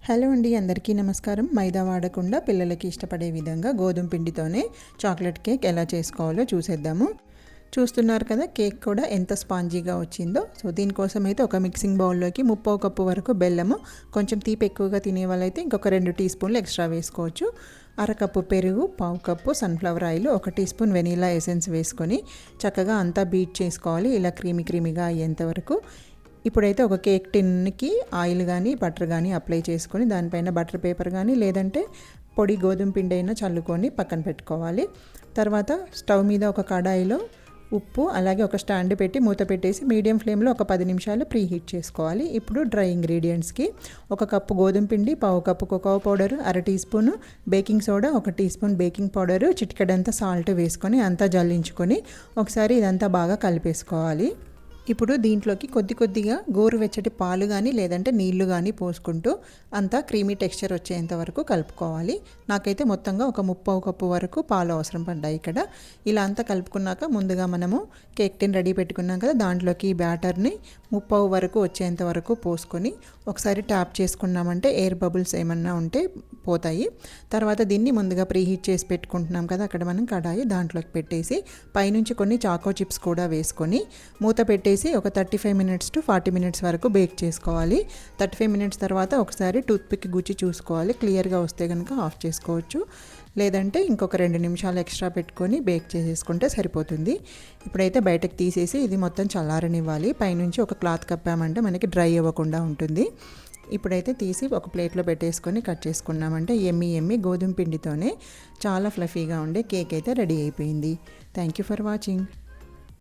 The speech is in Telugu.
హలో అండి, అందరికీ నమస్కారం. మైదా వాడకుండా పిల్లలకి ఇష్టపడే విధంగా గోధుమ పిండితోనే చాక్లెట్ కేక్ ఎలా చేసుకోవాలో చూసేద్దాము. చూస్తున్నారు కదా, కేక్ కూడా ఎంత స్పాంజీగా వచ్చిందో. సో దీనికోసం అయితే ఒక మిక్సింగ్ బౌల్లోకి 3/4 కప్పు వరకు బెల్లము, కొంచెం తీపి ఎక్కువగా తినే వాళ్ళైతే ఇంకొక 2 టీ స్పూన్లు ఎక్స్ట్రా వేసుకోవచ్చు. అరకప్పు పెరుగు, 1/2 cup sunflower oil, 1 teaspoon vanilla essence వేసుకొని చక్కగా అంతా బీట్ చేసుకోవాలి, ఇలా క్రీమీగా అయ్యేంత వరకు. ఇప్పుడైతే ఒక కేక్ టిన్కి ఆయిల్ కానీ బటర్ కానీ అప్లై చేసుకొని దానిపైన బటర్ పేపర్ కానీ లేదంటే పొడి గోధుమ పిండి అయినా చల్లుకొని పక్కన పెట్టుకోవాలి. తర్వాత స్టవ్ మీద ఒక కడాయిలో ఉప్పు అలాగే ఒక స్టాండ్ పెట్టి మూత పెట్టేసి మీడియం ఫ్లేమ్లో ఒక 10 నిమిషాలు ప్రీ హీట్ చేసుకోవాలి. ఇప్పుడు డ్రై ఇంగ్రీడియంట్స్కి 1 కప్పు గోధుమ పిండి, 1/2 cup cocoa powder, 1/2 teaspoon baking soda, 1 teaspoon baking powder, చిటికెడంతా సాల్ట్ వేసుకొని అంతా జల్లించుకొని ఒకసారి ఇదంతా బాగా కలిపేసుకోవాలి. ఇప్పుడు దీంట్లోకి కొద్దిగా గోరువెచ్చటి పాలు కానీ లేదంటే నీళ్లు కానీ పోసుకుంటూ అంతా క్రీమీ టెక్స్చర్ వచ్చేంత వరకు కలుపుకోవాలి. నాకైతే మొత్తంగా ఒక 3/4 కప్పు వరకు పాలు అవసరం పడ్డాయి ఇక్కడ. ఇలా అంతా కలుపుకున్నాక ముందుగా మనము కేక్ టిన్ రెడీ పెట్టుకున్నాం కదా, దాంట్లోకి ఈ బ్యాటర్ని 3/4 వరకు వచ్చేంత వరకు పోసుకొని ఒకసారి ట్యాప్ చేసుకున్నామంటే ఎయిర్ బబుల్స్ ఏమన్నా ఉంటే పోతాయి. తర్వాత దీన్ని ముందుగా ప్రీహీట్ చేసి పెట్టుకుంటున్నాం కదా అక్కడ మనం కడాయి, దాంట్లోకి పెట్టేసి పైనుంచి కొన్ని చాకో చిప్స్ కూడా వేసుకొని మూత పెట్టేసి ఒక 35 మినిట్స్ టు 40 మినిట్స్ వరకు బేక్ చేసుకోవాలి. 35 మినిట్స్ తర్వాత ఒకసారి టూత్పిక్ గుచ్చి చూసుకోవాలి, క్లియర్గా వస్తే కనుక ఆఫ్ చేసుకోవచ్చు, లేదంటే ఇంకొక 2 నిమిషాలు ఎక్స్ట్రా పెట్టుకొని బేక్ చేసేసుకుంటే సరిపోతుంది. ఇప్పుడైతే బయటకు తీసేసి ఇది మొత్తం చల్లారనివ్వాలి. పైనుంచి ఒక క్లాత్ కప్పామంటే మనకి డ్రై అవ్వకుండా ఉంటుంది. ఇప్పుడైతే తీసి ఒక ప్లేట్లో పెట్టేసుకొని కట్ చేసుకున్నామంటే ఎమ్మి గోధుమ పిండితోనే చాలా ఫ్లఫీగా ఉండే కేక్ అయితే రెడీ అయిపోయింది. Thank you for watching.